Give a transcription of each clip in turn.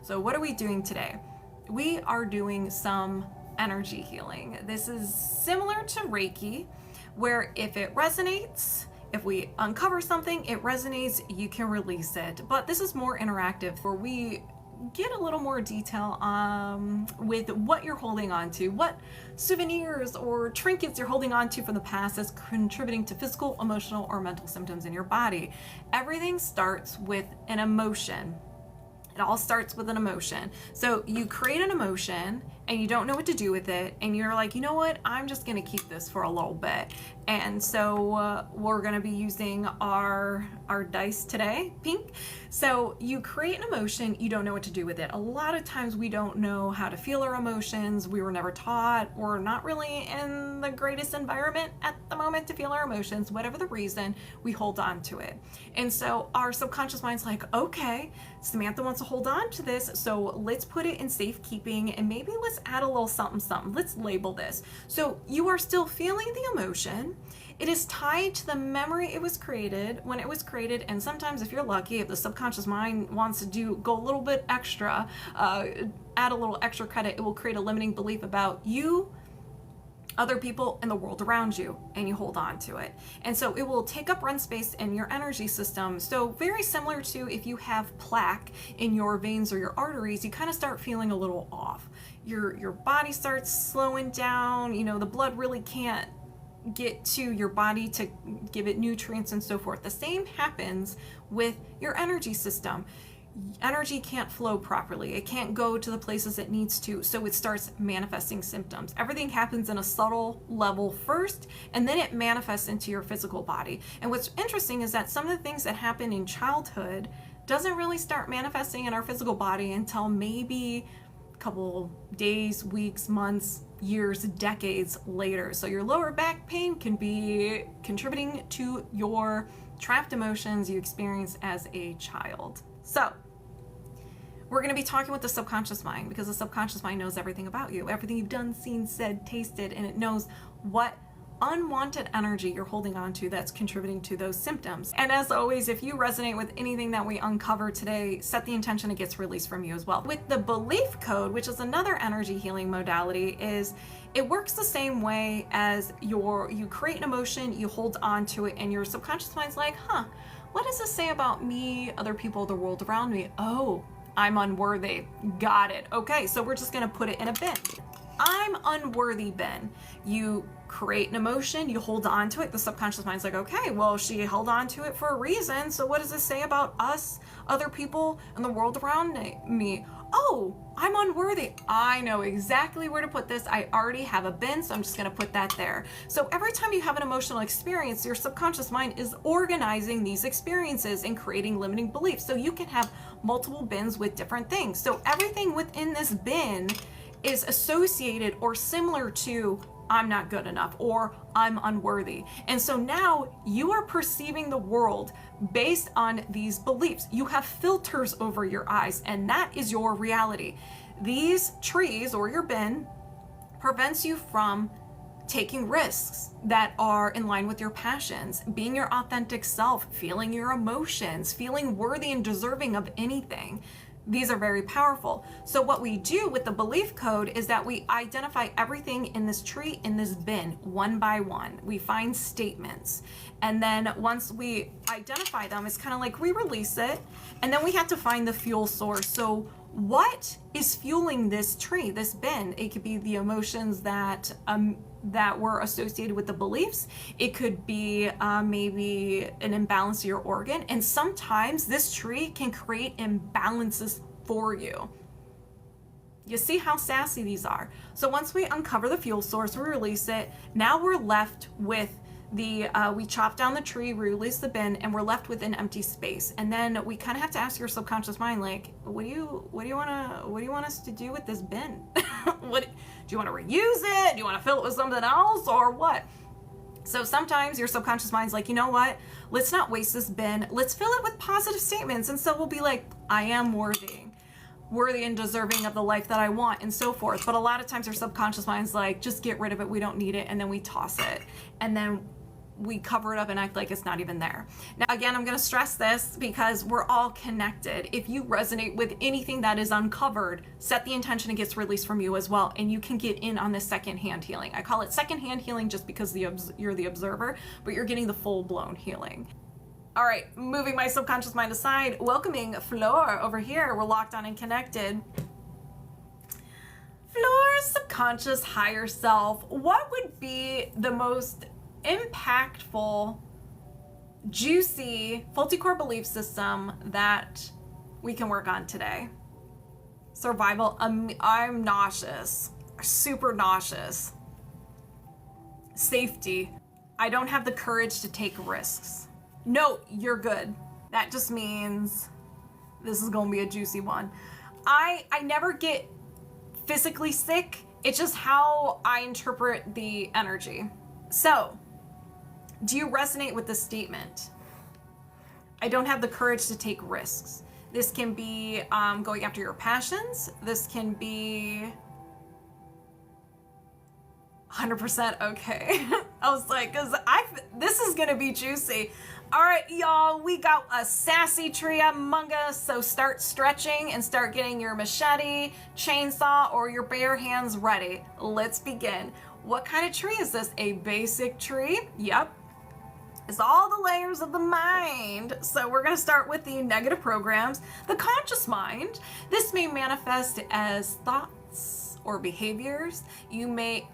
So what are we doing today? We are doing some energy healing. This is similar to Reiki, where if it resonates, if we uncover something, it resonates, you can release it. But this is more interactive, where we get a little more detail with what you're holding on to, what souvenirs or trinkets you're holding on to from the past that's contributing to physical, emotional, or mental symptoms in your body. Everything starts with an emotion. It all starts with an emotion. So you create an emotion and you don't know what to do with it, and you're like, you know what, I'm just gonna keep this for a little bit. And so we're gonna be using our dice today, pink. So you create an emotion, you don't know what to do with it. A lot of times we don't know how to feel our emotions. We were never taught, we're not really in the greatest environment at the moment to feel our emotions. Whatever the reason, we hold on to it. And so our subconscious mind's like, okay, Samantha wants to hold on to this, so let's put it in safekeeping, and maybe let's add a little something something. Let's label this. So you are still feeling the emotion. It is tied to the memory it was created, when it was created, and sometimes if you're lucky, if the subconscious mind wants to go a little bit extra, add a little extra credit, it will create a limiting belief about you, other people, and the world around you, and you hold on to it. And so it will take up run space in your energy system. So very similar to if you have plaque in your veins or your arteries, you kind of start feeling a little off. Your body starts slowing down, you know, the blood really can't get to your body to give it nutrients and so forth. The same happens with your energy system. Energy can't flow properly. It can't go to the places it needs to, so it starts manifesting symptoms. Everything happens in a subtle level first, and then it manifests into your physical body. And what's interesting is that some of the things that happen in childhood doesn't really start manifesting in our physical body until maybe a couple days, weeks, months, years, decades later. So your lower back pain can be contributing to your trapped emotions you experienced as a child. So we're going to be talking with the subconscious mind, because the subconscious mind knows everything about you, everything you've done, seen, said, tasted, and it knows what unwanted energy you're holding on to that's contributing to those symptoms. And as always, if you resonate with anything that we uncover today, set the intention it gets released from you as well. With the belief code, which is another energy healing modality, is it works the same way as you create an emotion, you hold on to it, and your subconscious mind's like, what does this say about me, other people, the world around me? Oh, I'm unworthy. Got it. Okay, so we're just gonna put it in a bin. I'm unworthy bin. You create an emotion, you hold on to it. The subconscious mind's like, okay, well, she held on to it for a reason. So what does this say about us, other people, and the world around me? Oh, I'm unworthy. I know exactly where to put this. I already have a bin, so I'm just gonna put that there. So every time you have an emotional experience, your subconscious mind is organizing these experiences and creating limiting beliefs. So you can have multiple bins with different things. So everything within this bin is associated or similar to I'm not good enough or I'm unworthy. And so now you are perceiving the world based on these beliefs. You have filters over your eyes, and that is your reality. These trees or your bin prevents you from taking risks that are in line with your passions, being your authentic self, feeling your emotions, feeling worthy and deserving of anything. These are very powerful. So what we do with the belief code is that we identify everything in this tree, in this bin, one by one. We find statements. And then once we identify them, it's kind of like we release it, and then we have to find the fuel source. So what is fueling this tree, this bin? It could be the emotions that were associated with the beliefs. It could be maybe an imbalance of your organ. And sometimes this tree can create imbalances for you. You see how sassy these are. So once we uncover the fuel source, we release it. Now we're left with we chop down the tree, we release the bin, and we're left with an empty space. And then we kind of have to ask your subconscious mind, like, what do you want us to do with this bin? Do you want to reuse it? Do you want to fill it with something else, or what? So sometimes your subconscious mind's like, you know what? Let's not waste this bin. Let's fill it with positive statements. And so we'll be like, I am worthy and deserving of the life that I want, and so forth. But a lot of times your subconscious mind's like, just get rid of it. We don't need it. And then we toss it. And then we cover it up and act like it's not even there. Now, again, I'm going to stress this because we're all connected. If you resonate with anything that is uncovered, set the intention it gets released from you as well, and you can get in on this secondhand healing. I call it secondhand healing just because you're the observer, but you're getting the full-blown healing. All right, moving my subconscious mind aside, welcoming Flor over here. We're locked on and connected. Flor's subconscious higher self, what would be the most impactful, juicy, faulty core belief system that we can work on today? Survival, I'm nauseous, super nauseous. Safety, I don't have the courage to take risks. No, you're good. That just means this is gonna be a juicy one. I never get physically sick. It's just how I interpret the energy. So, do you resonate with this statement? I don't have the courage to take risks. This can be going after your passions. This can be 100% okay. I was like, this is gonna be juicy. All right, y'all, we got a sassy tree among us, so start stretching and start getting your machete, chainsaw, or your bare hands ready. Let's begin. What kind of tree is this? A basic tree? Yep. It's all the layers of the mind. So we're gonna start with the negative programs. The conscious mind. This may manifest as thoughts or behaviors. You may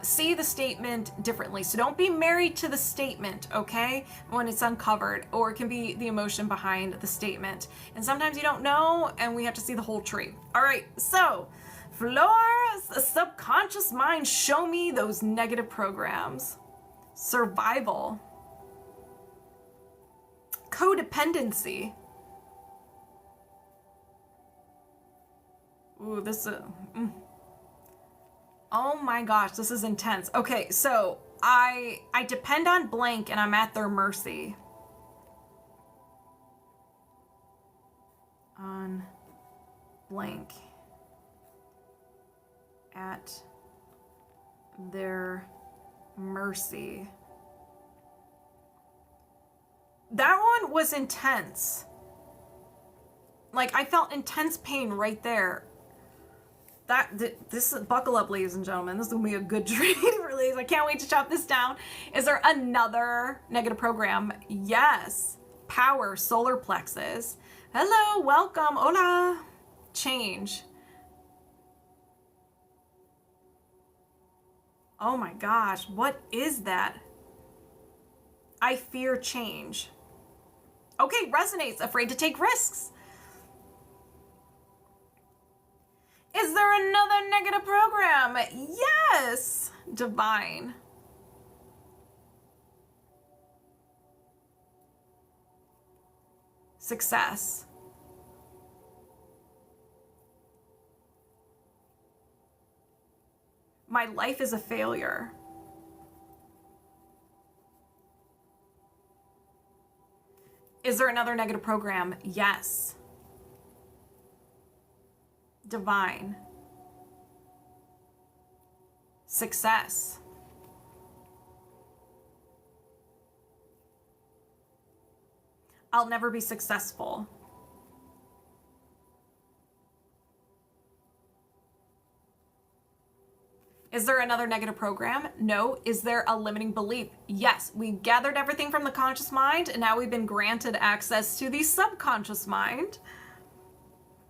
see the statement differently. So don't be married to the statement, okay? When it's uncovered, or it can be the emotion behind the statement. And sometimes you don't know, and we have to see the whole tree. All right, so Flor's subconscious mind, show me those negative programs. Survival. Codependency. Ooh, this is... Oh my gosh, this is intense. Okay, so I depend on blank and I'm at their mercy. On blank. At their mercy. That one was intense. Like, I felt intense pain right there. This buckle up, ladies and gentlemen. This is gonna be a good dream release. I can't wait to chop this down. Is there another negative program? Yes. Power, solar plexus. Hello, welcome, hola. Change. Oh my gosh, what is that? I fear change. Okay, resonates, afraid to take risks. Is there another negative program? Yes! Divine. Success. My life is a failure. Is there another negative program? Yes. Divine. Success. I'll never be successful. Is there another negative program? No. Is there a limiting belief? Yes. We've gathered everything from the conscious mind, and now we've been granted access to the subconscious mind,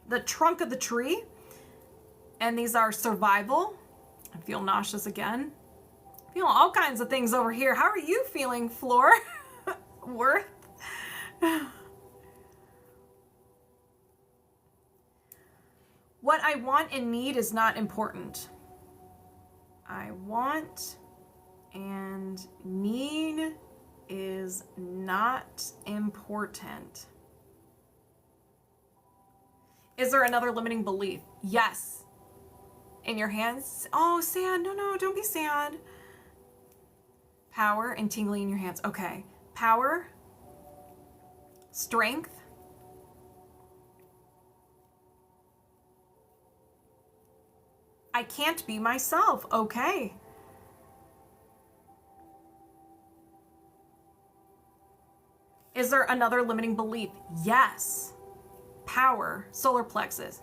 the trunk of the tree, and these are survival. I feel nauseous again. Feeling all kinds of things over here. How are you feeling, Flor? Worth? What I want and need is not important. I want and need is not important. Is there another limiting belief? Yes. In your hands? Oh, sand. No, don't be sand. Power and tingling in your hands. Okay. Power. Strength. I can't be myself. Okay. Is there another limiting belief? Yes. Power, solar plexus.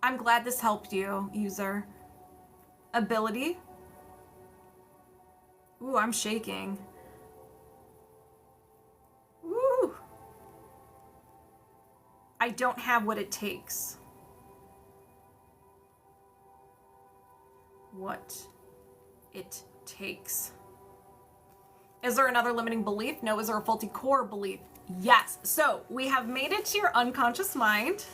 I'm glad this helped you, user. Ability. Ooh, I'm shaking. Ooh. I don't have what it takes. What it takes. Is there another limiting belief? No. Is there a faulty core belief? Yes. So we have made it to your unconscious mind.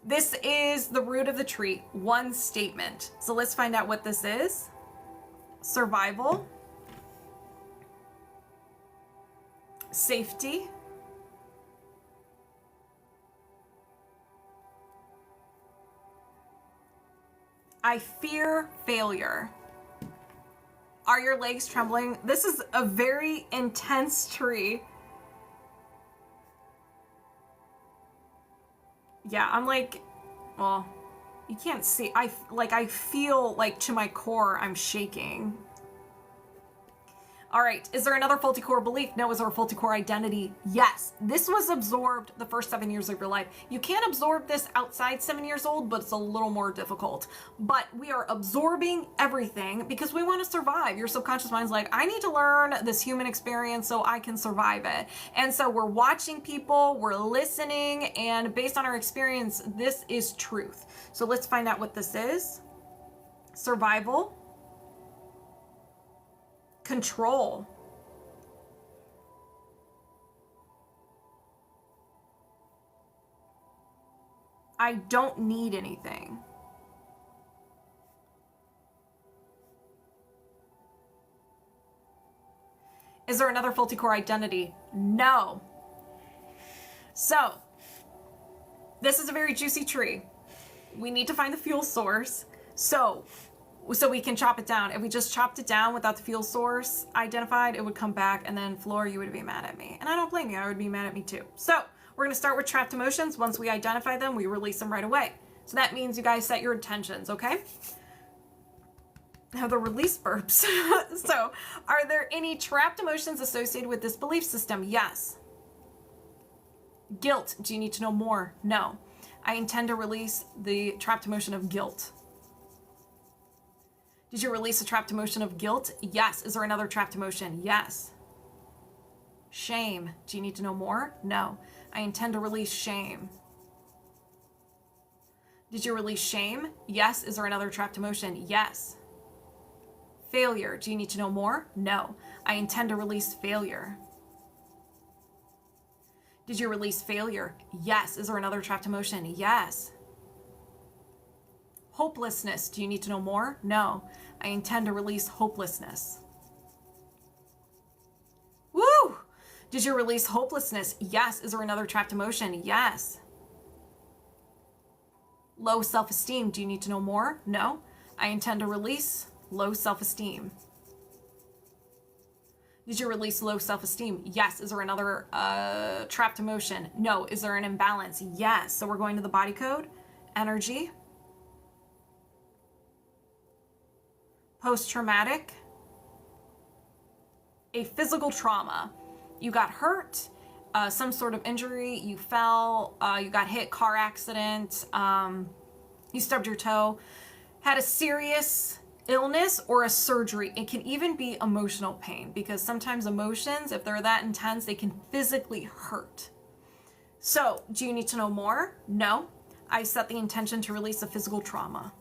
This is the root of the tree, one statement. So let's find out what this is. Survival, safety, I fear failure. Are your legs trembling? This is a very intense tree. Yeah, I'm like, well, you can't see. I feel like to my core, I'm shaking. All right, is there another faulty core belief? No. Is there a faulty core identity? Yes. This was absorbed the first 7 years of your life. You can absorb this outside 7 years old, but it's a little more difficult. But we are absorbing everything because we want to survive. Your subconscious mind's like, I need to learn this human experience so I can survive it. And so we're watching people, we're listening, and based on our experience, this is truth. So let's find out what this is. Survival. Control. I don't need anything. Is there another faulty core identity? No. So, this is a very juicy tree. We need to find the fuel source. So we can chop it down. If we just chopped it down without the fuel source identified, it would come back, and then Floor, you would be mad at me. And I don't blame you, I would be mad at me too. So we're gonna start with trapped emotions. Once we identify them, we release them right away. So that means you guys set your intentions, okay? Now the release burps. So are there any trapped emotions associated with this belief system? Yes. Guilt, do you need to know more? No. I intend to release the trapped emotion of guilt. Did you release a trapped emotion of guilt? Yes. Is there another trapped emotion? Yes. Shame. Do you need to know more? No. I intend to release shame. Did you release shame? Yes. Is there another trapped emotion? Yes. Failure. Do you need to know more? No. I intend to release failure. Did you release failure? Yes. Is there another trapped emotion? Yes. Hopelessness. Do you need to know more? No. I intend to release hopelessness. Woo! Did you release hopelessness? Yes. Is there another trapped emotion? Yes. Low self-esteem. Do you need to know more? No. I intend to release low self-esteem. Did you release low self-esteem? Yes. Is there another trapped emotion? No. Is there an imbalance? Yes. So we're going to the body code. Energy. Post-traumatic. A physical trauma. You got hurt, some sort of injury, you fell, you got hit, car accident, you stubbed your toe, had a serious illness or a surgery. It can even be emotional pain because sometimes emotions, if they're that intense, they can physically hurt. So, do you need to know more? No. I set the intention to release a physical trauma.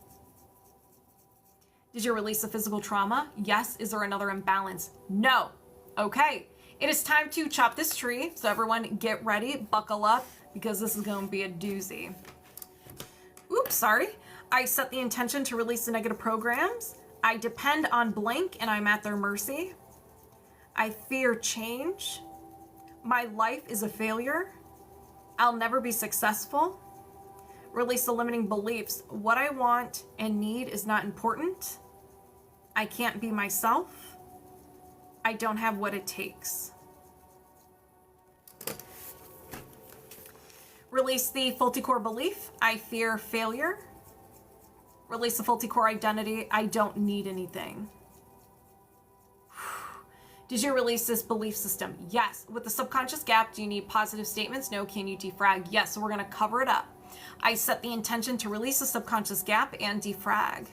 Did you release a physical trauma? Yes. Is there another imbalance? No. Okay. It is time to chop this tree. So everyone get ready, buckle up, because this is going to be a doozy. Oops, sorry. I set the intention to release the negative programs. I depend on blank and I'm at their mercy. I fear change. My life is a failure. I'll never be successful. Release the limiting beliefs. What I want and need is not important. I can't be myself. I don't have what it takes. Release the faulty core belief. I fear failure. Release the faulty core identity. I don't need anything. Did you release this belief system? Yes. With the subconscious gap, do you need positive statements? No. Can you defrag? Yes. So we're going to cover it up. I set the intention to release the subconscious gap and defrag.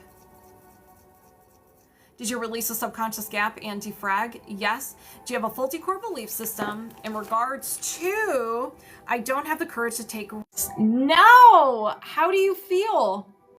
Did you release the subconscious gap and defrag? Yes. Do you have a faulty core belief system in regards to, I don't have the courage to take risks? No. How do you feel?